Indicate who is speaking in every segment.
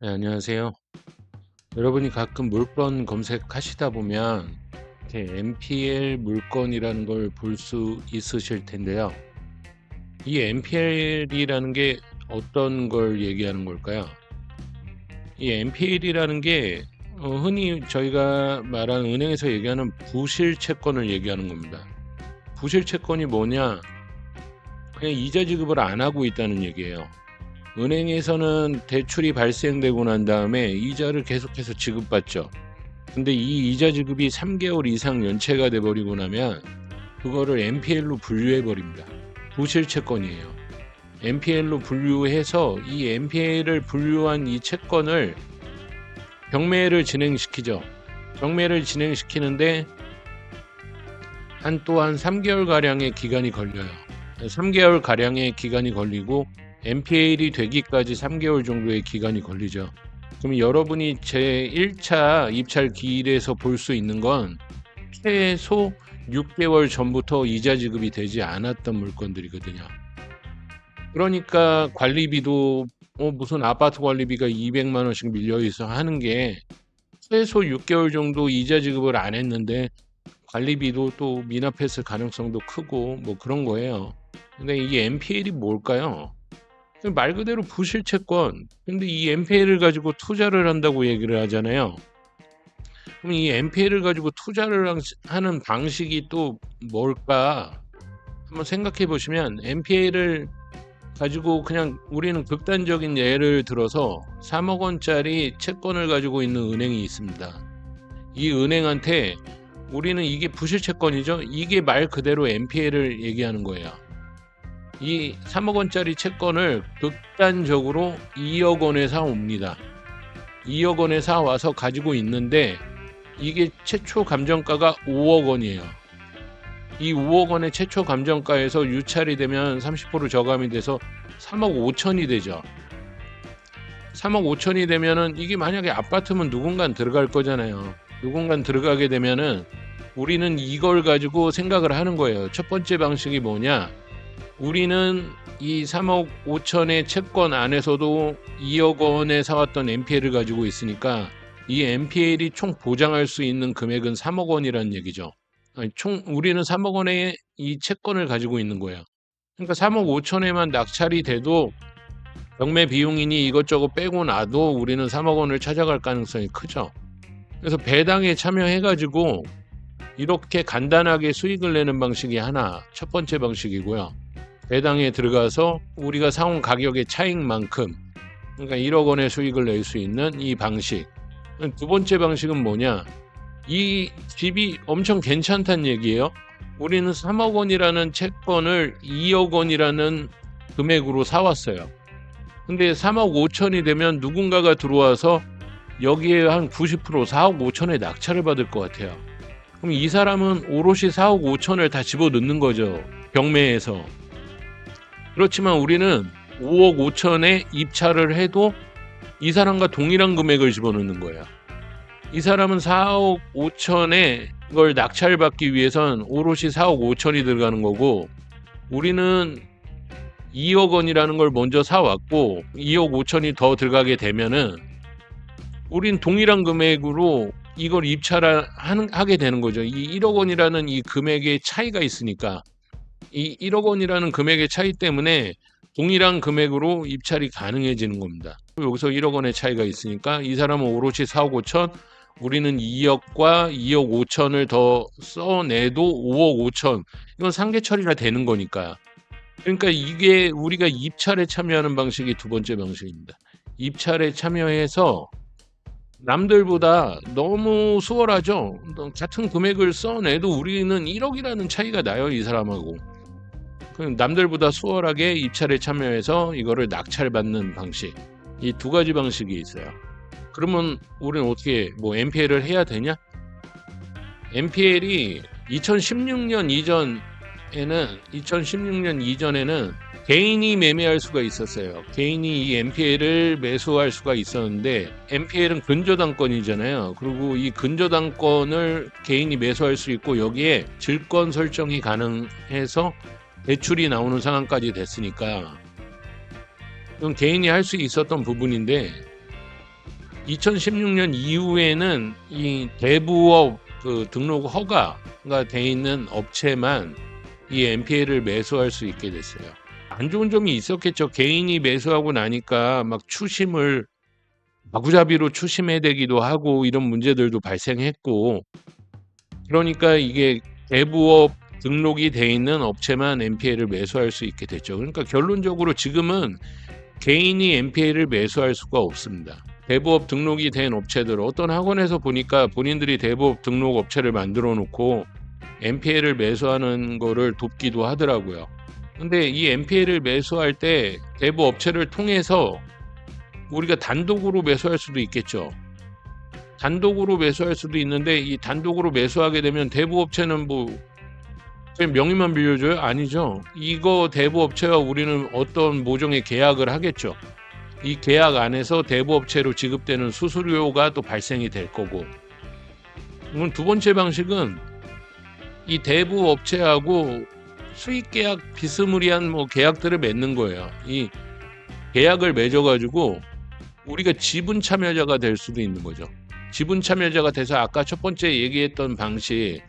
Speaker 1: 네, 안녕하세요. 여러분이 가끔 물건 검색하시다 보면 이렇게 NPL 물건이라는 걸 볼 수 있으실 텐데요. 이 NPL이라는 게 어떤 걸 얘기하는 걸까요? 이 NPL이라는 게 흔히 저희가 말하는 은행에서 얘기하는 부실 채권을 얘기하는 겁니다. 부실 채권이 뭐냐? 그냥 이자 지급을 안 하고 있다는 얘기예요. 은행에서는 대출이 발생되고 난 다음에 이자를 계속해서 지급받죠. 근데 이 이자 지급이 3개월 이상 연체가 돼 버리고 나면 그거를 NPL로 분류해 버립니다. 부실 채권이에요. NPL로 분류해서 이 NPL을 분류한 이 채권을 경매를 진행시키죠. 경매를 진행시키는데 또한 3개월 가량의 기간이 걸려요. 3개월 가량의 기간이 걸리고 NPL이 되기까지 3개월 정도의 기간이 걸리죠. 그럼 여러분이 제 1차 입찰 기일에서 볼 수 있는 건 최소 6개월 전부터 이자 지급이 되지 않았던 물건들이거든요. 그러니까 관리비도 무슨 아파트 관리비가 200만 원씩 밀려 있어 하는 게 최소 6개월 정도 이자 지급을 안 했는데 관리비도 또 미납했을 가능성도 크고 뭐 그런 거예요. 근데 이 NPL이 뭘까요? 말 그대로 부실 채권. 근데 이 NPL을 가지고 투자를 한다고 얘기를 하잖아요. 그럼 이 NPL을 가지고 투자를 하는 방식이 또 뭘까? 한번 생각해 보시면 NPL을 가지고 그냥 우리는 극단적인 예를 들어서 3억 원짜리 채권을 가지고 있는 은행이 있습니다. 이 은행한테 우리는 이게 부실 채권이죠. 이게 말 그대로 NPL을 얘기하는 거예요. 이 3억 원짜리 채권을 극단적으로 2억 원에 사옵니다. 2억 원에 사와서 가지고 있는데 이게 최초 감정가가 5억 원이에요. 이 5억 원의 최초 감정가에서 유찰이 되면 30% 저감이 돼서 3억 5천이 되죠. 3억 5천이 되면은 이게 만약에 아파트면 누군간 들어갈 거잖아요. 누군간 들어가게 되면은 우리는 이걸 가지고 생각을 하는 거예요. 첫 번째 방식이 뭐냐? 우리는 이 3억 5천의 채권 안에서도 2억 원에 사왔던 NPL을 가지고 있으니까 이 NPL이 총 보장할 수 있는 금액은 3억 원이라는 얘기죠. 아니, 우리는 3억 원의 이 채권을 가지고 있는 거예요. 그러니까 3억 5천에만 낙찰이 돼도 경매 비용이니 이것저것 빼고 나도 우리는 3억 원을 찾아갈 가능성이 크죠. 그래서 배당에 참여해가지고 이렇게 간단하게 수익을 내는 방식이 하나, 첫 번째 방식이고요. 배당에 들어가서 우리가 사온 가격의 차익만큼, 그러니까 1억 원의 수익을 낼 수 있는 이 방식. 두 번째 방식은 뭐냐? 이 집이 엄청 괜찮다는 얘기예요. 우리는 3억 원이라는 채권을 2억 원이라는 금액으로 사왔어요. 근데 3억 5천이 되면 누군가가 들어와서 여기에 한 90% 4억 5천에 낙찰을 받을 것 같아요. 그럼 이 사람은 오롯이 4억 5천을 다 집어넣는 거죠. 경매에서. 그렇지만 우리는 5억 5천에 입찰을 해도 이 사람과 동일한 금액을 집어넣는 거예요. 이 사람은 4억 5천에 이걸 낙찰받기 위해선 오롯이 4억 5천이 들어가는 거고 우리는 2억 원이라는 걸 먼저 사왔고 2억 5천이 더 들어가게 되면은 우린 동일한 금액으로 이걸 입찰하게 되는 거죠. 이 1억 원이라는 이 금액의 차이가 있으니까 이 1억 원이라는 금액의 차이 때문에 동일한 금액으로 입찰이 가능해지는 겁니다. 여기서 1억 원의 차이가 있으니까 이 사람은 오롯이 4억 5천, 우리는 2억과 2억 5천을 더 써내도 5억 5천. 이건 상계 처리가 되는 거니까. 그러니까 이게 우리가 입찰에 참여하는 방식이 두 번째 방식입니다. 입찰에 참여해서 남들보다 너무 수월하죠. 같은 금액을 써내도 우리는 1억이라는 차이가 나요, 이 사람하고. 남들보다 수월하게 입찰에 참여해서 이거를 낙찰받는 방식. 이 두 가지 방식이 있어요. 그러면 우리는 어떻게 NPL을 해야 되냐? NPL이 2016년 이전에는 개인이 매매할 수가 있었어요. 개인이 이 NPL을 매수할 수가 있었는데 NPL은 근저당권이잖아요. 그리고 이 근저당권을 개인이 매수할 수 있고 여기에 질권 설정이 가능해서 대출이 나오는 상황까지 됐으니까 이건 개인이 할 수 있었던 부분인데 2016년 이후에는 이 대부업 등록 허가가 돼 있는 업체만 이 NPL을 매수할 수 있게 됐어요. 안 좋은 점이 있었겠죠. 개인이 매수하고 나니까 막 추심을 마구잡이로 추심해대기도 하고 이런 문제들도 발생했고, 그러니까 이게 대부업 등록이 돼 있는 업체만 NPL을 매수할 수 있게 됐죠. 그러니까 결론적으로 지금은 개인이 NPL을 매수할 수가 없습니다. 대부업 등록이 된 업체들, 어떤 학원에서 보니까 본인들이 대부업 등록 업체를 만들어 놓고 NPL을 매수하는 거를 돕기도 하더라고요. 근데 이 NPL을 매수할 때 대부 업체를 통해서 우리가 단독으로 매수할 수도 있겠죠. 단독으로 매수할 수도 있는데, 이 단독으로 매수하게 되면 대부 업체는 뭐 그냥 명의만 빌려줘요? 아니죠. 이거 대부 업체와 우리는 어떤 모종의 계약을 하겠죠. 이 계약 안에서 대부 업체로 지급되는 수수료가 또 발생이 될 거고. 그럼 두 번째 방식은 이 대부 업체하고 수익 계약 비스무리한 뭐 계약들을 맺는 거예요. 이 계약을 맺어가지고 우리가 지분 참여자가 될 수도 있는 거죠. 지분 참여자가 돼서 아까 첫 번째 얘기했던 방식,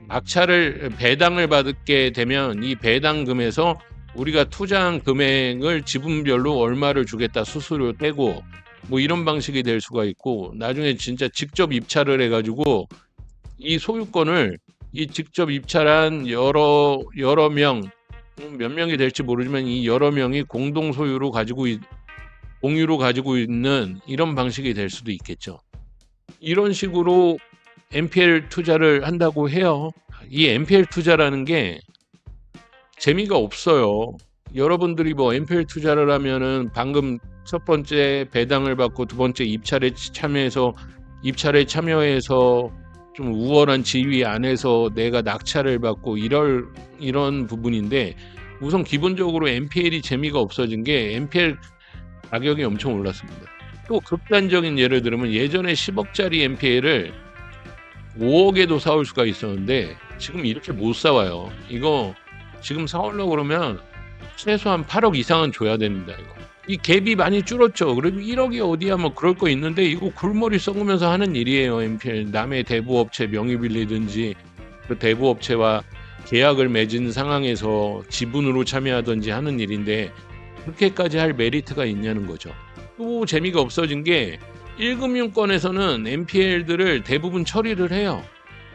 Speaker 1: 낙찰을 배당을 받게 되면 이 배당금에서 우리가 투자한 금액을 지분별로 얼마를 주겠다 수수료 떼고 뭐 이런 방식이 될 수가 있고, 나중에 진짜 직접 입찰을 해가지고 이 소유권을 이 직접 입찰한 여러 명, 몇 명이 될지 모르지만 이 여러 명이 공동 소유로 공유로 가지고 있는 이런 방식이 될 수도 있겠죠. 이런 식으로 NPL 투자를 한다고 해요. 이 NPL 투자라는 게 재미가 없어요. 여러분들이 뭐 NPL 투자를 하면은 방금 첫 번째 배당을 받고 두 번째 입찰에 참여해서 좀 우월한 지위 안에서 내가 낙찰을 받고 이런 부분인데, 우선 기본적으로 NPL이 재미가 없어진 게 NPL 가격이 엄청 올랐습니다. 또 극단적인 예를 들면 예전에 10억짜리 NPL을 5억에도 사올 수가 있었는데 지금 이렇게 못 사와요. 이거 지금 사오려고 그러면 최소한 8억 이상은 줘야 됩니다. 이 갭이 많이 줄었죠. 그래도 1억이 어디야 뭐 그럴 거 있는데, 이거 골머리 썩으면서 하는 일이에요. NPL 남의 대부업체 명의 빌리든지 그 대부업체와 계약을 맺은 상황에서 지분으로 참여하든지 하는 일인데, 그렇게까지 할 메리트가 있냐는 거죠. 또 재미가 없어진 게 1금융권에서는 NPL들을 대부분 처리를 해요.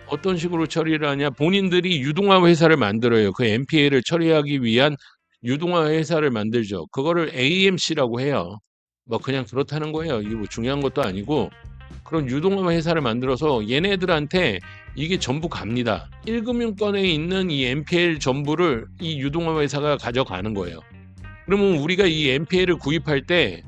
Speaker 1: 어떤 식으로 처리를 하냐? 본인들이 유동화 회사를 만들어요. 그 NPL을 처리하기 위한 유동화 회사를 만들죠. 그거를 AMC라고 해요. 뭐 그냥 그렇다는 거예요. 이게 뭐 중요한 것도 아니고, 그런 유동화 회사를 만들어서 얘네들한테 이게 전부 갑니다. 1금융권에 있는 이 NPL 전부를 이 유동화 회사가 가져가는 거예요. 그러면 우리가 이 NPL을 구입할 때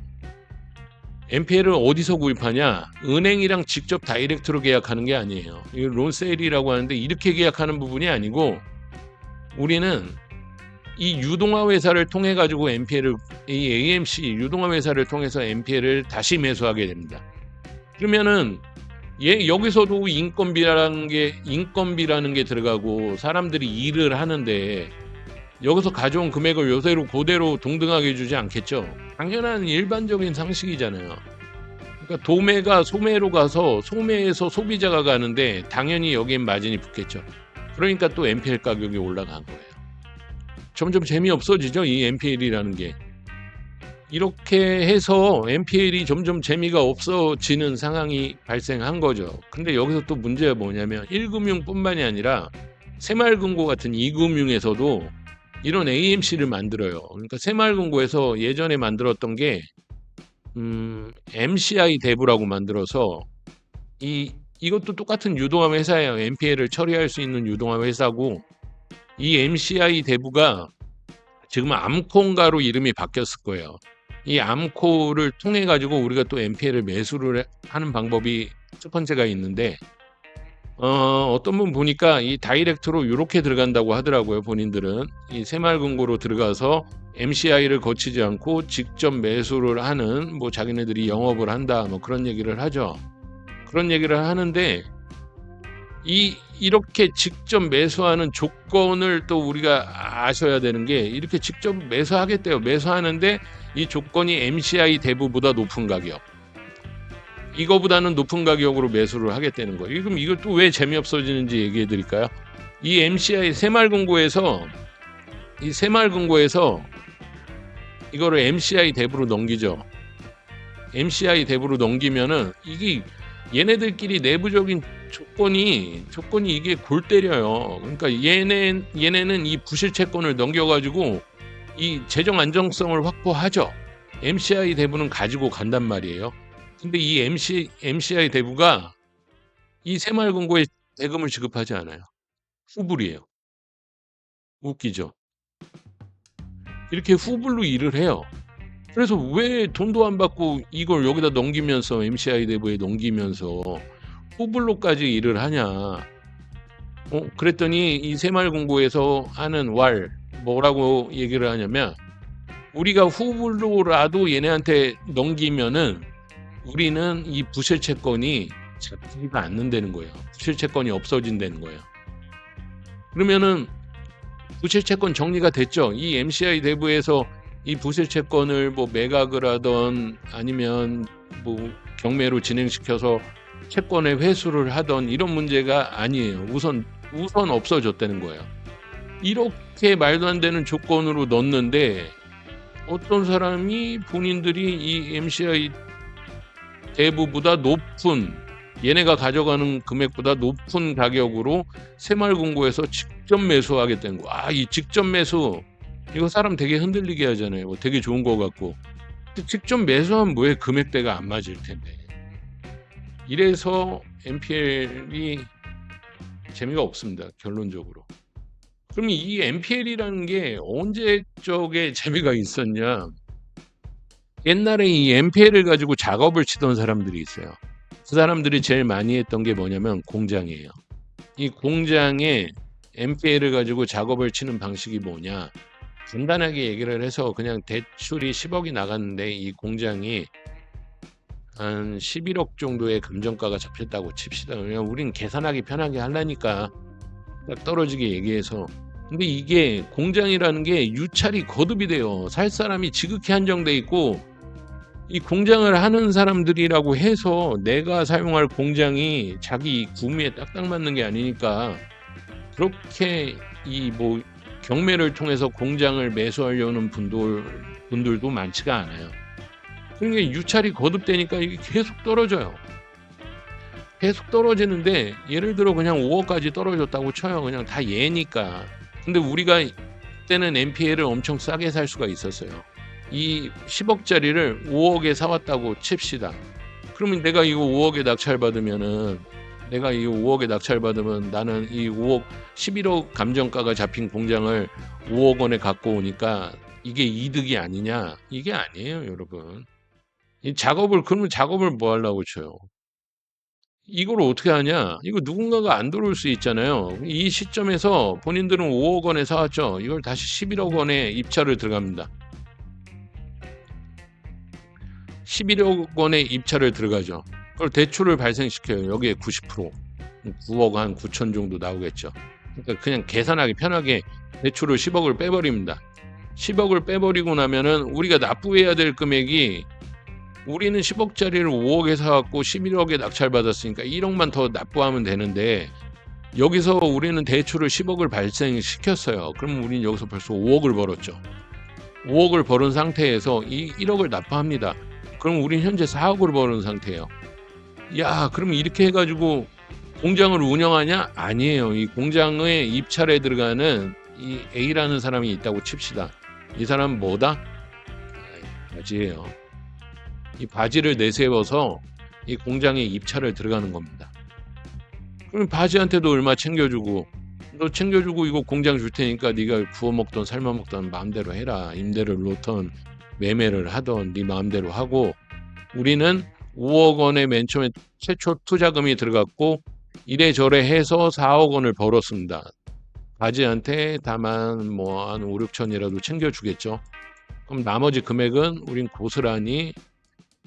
Speaker 1: NPL을 어디서 구입하냐? 은행이랑 직접 다이렉트로 계약하는 게 아니에요. 이 론세일이라고 하는데 이렇게 계약하는 부분이 아니고, 우리는 이 유동화 회사를 통해 가지고 이 AMC 유동화 회사를 통해서 NPL을 다시 매수하게 됩니다. 그러면은 여기서도 인건비라는 게 들어가고 사람들이 일을 하는데, 여기서 가져온 금액을 요새로 그대로 동등하게 주지 않겠죠. 당연한 일반적인 상식이잖아요. 그러니까 도매가 소매로 가서 소매에서 소비자가 가는데 당연히 여기엔 마진이 붙겠죠. 그러니까 또 NPL 가격이 올라간 거예요. 점점 재미없어지죠, 이 NPL이라는 게. 이렇게 해서 NPL이 점점 재미가 없어지는 상황이 발생한 거죠. 근데 여기서 또 문제가 뭐냐면 1금융뿐만이 아니라 새마을금고 같은 2금융에서도 이런 AMC를 만들어요. 그러니까 새마을금고에서 예전에 만들었던 게 MCI 대부라고 만들어서 이것도 똑같은 유동화 회사예요. NPL을 처리할 수 있는 유동화 회사고, 이 MCI 대부가 지금 암코인가로 이름이 바뀌었을 거예요. 이 암코를 통해 가지고 우리가 또 NPL을 매수를 하는 방법이 첫 번째가 있는데, 어떤 분 보니까 이 다이렉트로 이렇게 들어간다고 하더라고요. 본인들은 이 새마을금고로 들어가서 MCI를 거치지 않고 직접 매수를 하는, 뭐 자기네들이 영업을 한다 뭐 그런 얘기를 하죠. 그런 얘기를 하는데, 이렇게 직접 매수하는 조건을 또 우리가 아셔야 되는 게, 이렇게 직접 매수하겠대요. 매수하는데 이 조건이 MCI 대부보다 높은 가격. 이거보다는 높은 가격으로 매수를 하겠다는 거예요. 그럼 이것도 왜 재미없어지는지 얘기해 드릴까요? 이 MCI 새마을금고에서 이거를 MCI 대 넘기죠. MCI 대부로 넘기면은 이게 얘네들끼리 내부적인 조건이 이게 골 때려요. 그러니까 얘네는 이 부실 채권을 넘겨가지고 이 재정 안정성을 확보하죠. MCI 대부는 가지고 간단 말이에요. 근데 이 MCI 대부가 이 새마을금고에 대금을 지급하지 않아요. 후불이에요. 웃기죠. 이렇게 후불로 일을 해요. 그래서 왜 돈도 안 받고 이걸 여기다 넘기면서 MCI 대부에 넘기면서 후불로까지 일을 하냐. 그랬더니 이 새마을금고에서 하는 뭐라고 얘기를 하냐면 우리가 후불로라도 얘네한테 넘기면은 우리는 이 부실 채권이 잡히지가 않는다는 거예요. 부실 채권이 없어진다는 거예요. 그러면은 부실 채권 정리가 됐죠. 이 MCI 대부에서 이 부실 채권을 뭐 매각을 하던 아니면 뭐 경매로 진행시켜서 채권의 회수를 하던 이런 문제가 아니에요. 우선 없어졌다는 거예요. 이렇게 말도 안 되는 조건으로 넣었는데 어떤 사람이 본인들이 이 MCI 대부보다 높은 얘네가 가져가는 금액보다 높은 가격으로 새마을금고에서 직접 매수하겠다는 거. 이 직접 매수 이거 사람 되게 흔들리게 하잖아요. 뭐 되게 좋은 거 같고 직접 매수하면 뭐에 금액대가 안 맞을 텐데. 이래서 NPL이 재미가 없습니다. 결론적으로. 그럼 이 NPL이라는 게 언제적에 재미가 있었냐? 옛날에 이 NPL을 가지고 작업을 치던 사람들이 있어요. 그 사람들이 제일 많이 했던 게 뭐냐면 공장이에요. 이 공장에 NPL을 가지고 작업을 치는 방식이 뭐냐? 간단하게 얘기를 해서 그냥 대출이 10억이 나갔는데 이 공장이 한 11억 정도의 감정가가 잡혔다고 칩시다. 그냥 우린 계산하기 편하게 하려니까 딱 떨어지게 얘기해서. 근데 이게 공장이라는 게 유찰이 거듭이 돼요. 살 사람이 지극히 한정돼 있고 이 공장을 하는 사람들이라고 해서 내가 사용할 공장이 자기 구미에 딱딱 맞는 게 아니니까 그렇게 이 뭐 경매를 통해서 공장을 매수하려는 분들도 많지가 않아요. 그러니까 유찰이 거듭되니까 이게 계속 떨어져요. 계속 떨어지는데 예를 들어 그냥 5억까지 떨어졌다고 쳐요. 그냥 다 얘니까. 근데 우리가 그때는 NPL을 엄청 싸게 살 수가 있었어요. 이 10억짜리를 5억에 사왔다고 칩시다. 그러면 내가 이거 5억에 낙찰받으면 나는 이 5억 11억 감정가가 잡힌 공장을 5억 원에 갖고 오니까 이게 이득이 아니냐? 이게 아니에요, 여러분. 그러면 작업을 뭐 하려고 쳐요? 이걸 어떻게 하냐? 이거 누군가가 안 들어올 수 있잖아요. 이 시점에서 본인들은 5억 원에 사왔죠. 이걸 다시 11억 원에 입찰을 들어갑니다. 11억 원에 입찰을 들어가죠. 그걸 대출을 발생시켜요. 여기에 90%, 9억 한 9천 정도 나오겠죠. 그러니까 그냥 계산하기 편하게 대출을 10억을 빼버립니다. 10억을 빼버리고 나면은 우리가 납부해야 될 금액이 우리는 10억짜리를 5억에 사갖고 11억에 낙찰받았으니까 1억만 더 납부하면 되는데 여기서 우리는 대출을 10억을 발생시켰어요. 그럼 우리는 여기서 벌써 5억을 벌었죠. 5억을 벌은 상태에서 이 1억을 납부합니다. 그럼 우리는 현재 4억을 버는 상태예요. 그럼 이렇게 해가지고 공장을 운영하냐? 아니에요. 이 공장의 입찰에 들어가는 이 A라는 사람이 있다고 칩시다. 이 사람은 뭐다? 바지예요. 이 바지를 내세워서 이 공장에 입찰을 들어가는 겁니다. 그럼 바지한테도 얼마 챙겨주고 너 챙겨주고 이거 공장 줄 테니까 네가 구워 먹던 삶아 먹던 마음대로 해라. 임대를 놓던 매매를 하던 네 마음대로 하고 우리는 5억 원에 맨 처음에 최초 투자금이 들어갔고 이래저래 해서 4억 원을 벌었습니다. 바지한테 다만 뭐 한 5, 6천이라도 챙겨주겠죠. 그럼 나머지 금액은 우린 고스란히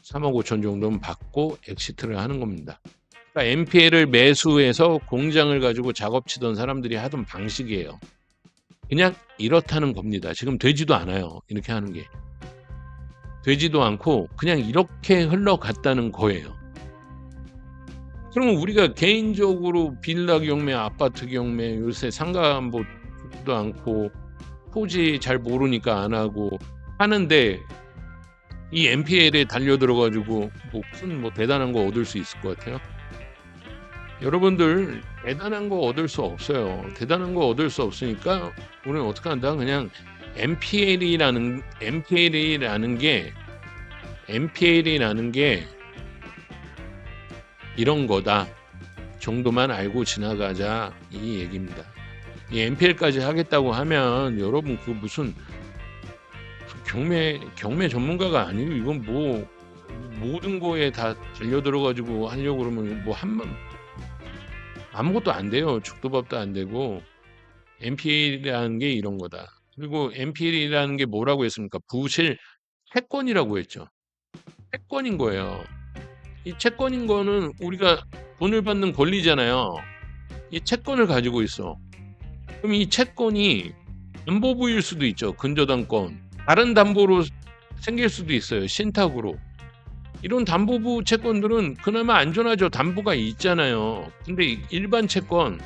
Speaker 1: 3억 5천 정도는 받고 엑시트를 하는 겁니다. 그러니까 NPL을 매수해서 공장을 가지고 작업치던 사람들이 하던 방식이에요. 그냥 이렇다는 겁니다. 지금 되지도 않아요. 이렇게 하는 게. 되지도 않고 그냥 이렇게 흘러갔다는 거예요. 그러면 우리가 개인적으로 빌라 경매, 아파트 경매, 요새 상가 뭐 좋지도 않고 토지 잘 모르니까 안 하고 하는데, 이 NPL에 달려들어 가지고 뭐 큰 뭐 대단한 거 얻을 수 있을 것 같아요? 여러분들 대단한 거 얻을 수 없어요. 대단한 거 얻을 수 없으니까 우리는 어떻게 한다? 그냥 NPL이라는 게 이런 거다 정도만 알고 지나가자, 이 얘기입니다. 이 NPL까지 하겠다고 하면 여러분 그 무슨 경매 전문가가 아니고, 이건 뭐 모든 거에 다 달려들어 가지고 하려고 그러면 뭐 아무것도 안 돼요. 죽도 밥도 안 되고. NPL이라는 게 이런 거다. 그리고 NPL이라는 게 뭐라고 했습니까? 부실 채권이라고 했죠. 채권인 거예요. 이 채권인 거는 우리가 돈을 받는 권리잖아요. 이 채권을 가지고 있어. 그럼 이 채권이 담보부일 수도 있죠. 근저당권. 다른 담보로 생길 수도 있어요. 신탁으로. 이런 담보부 채권들은 그나마 안전하죠. 담보가 있잖아요. 근데 일반 채권,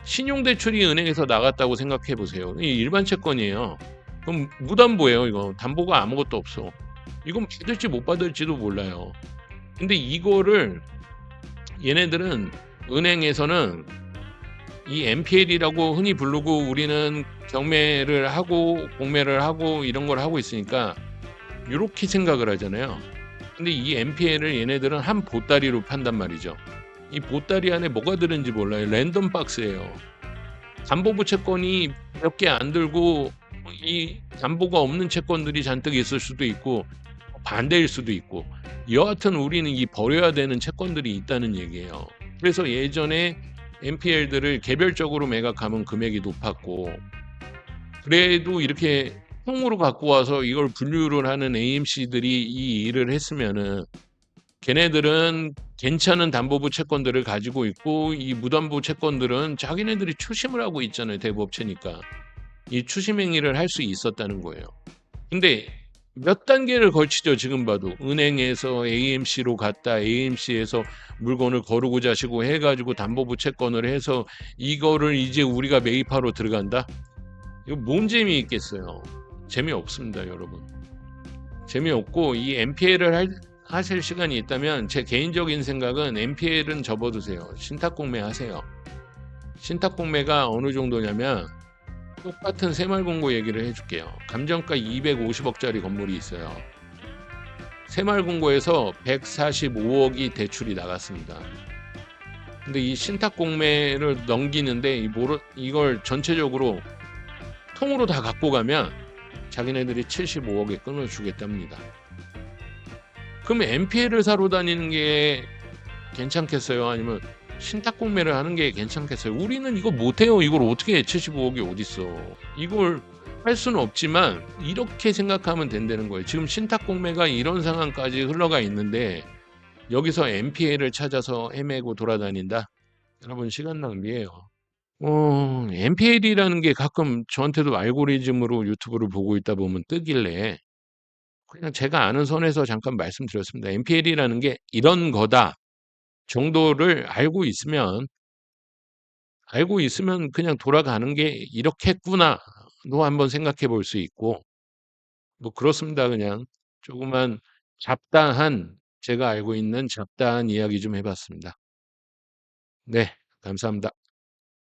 Speaker 1: 신용대출이 은행에서 나갔다고 생각해 보세요. 이 일반 채권이에요. 그럼 무담보예요. 이거 담보가 아무것도 없어. 이건 받을지 못 받을지도 몰라요. 근데 이거를 얘네들은, 은행에서는 이 NPL이라고 흔히 부르고 우리는 경매를 하고 공매를 하고 이런 걸 하고 있으니까 이렇게 생각을 하잖아요. 근데 이 NPL을 얘네들은 한 보따리로 판단 말이죠. 이 보따리 안에 뭐가 들은지 몰라요. 랜덤 박스예요. 담보부 채권이 몇 개 안 들고 이 담보가 없는 채권들이 잔뜩 있을 수도 있고 반대일 수도 있고, 여하튼 우리는 이 버려야 되는 채권들이 있다는 얘기예요. 그래서 예전에 NPL들을 개별적으로 매각하면 금액이 높았고, 그래도 이렇게 통으로 갖고 와서 이걸 분류를 하는 AMC들이 이 일을 했으면은, 걔네들은 괜찮은 담보부 채권들을 가지고 있고 이 무담보 채권들은 자기네들이 추심을 하고 있잖아요. 대부업체니까 이 추심 행위를 할 수 있었다는 거예요. 근데 몇 단계를 걸치죠. 지금 봐도 은행에서 AMC로 갔다, AMC에서 물건을 거르고 자시고 해가지고 담보부 채권을 해서 이거를 이제 우리가 매입하러 들어간다? 이거 뭔 재미 있겠어요? 재미없습니다, 여러분. 재미없고, 이 NPL을 하실 시간이 있다면 제 개인적인 생각은 NPL은 접어두세요. 신탁공매 하세요. 신탁공매가 어느 정도냐면, 똑같은 새마을금고 얘기를 해줄게요. 감정가 250억짜리 건물이 있어요. 새마을금고에서 145억이 대출이 나갔습니다. 근데 이 신탁공매를 넘기는데 이걸 전체적으로 통으로 다 갖고 가면 자기네들이 75억에 끊어주겠답니다. 그럼 NPL을 사러 다니는 게 괜찮겠어요? 아니면 신탁공매를 하는 게 괜찮겠어요? 우리는 이거 못해요. 이걸 어떻게 해? 75억이 어딨어. 이걸 할 수는 없지만 이렇게 생각하면 된다는 거예요. 지금 신탁공매가 이런 상황까지 흘러가 있는데 여기서 NPL을 찾아서 헤매고 돌아다닌다? 여러분, 시간 낭비예요. NPL이라는 게 가끔 저한테도 알고리즘으로 유튜브를 보고 있다 보면 뜨길래 그냥 제가 아는 선에서 잠깐 말씀드렸습니다. NPL이라는 게 이런 거다 정도를 알고 있으면 그냥 돌아가는 게 이렇겠구나도 한번 생각해 볼 수 있고, 뭐 그렇습니다. 그냥 조그만 제가 알고 있는 잡다한 이야기 좀 해봤습니다. 네, 감사합니다.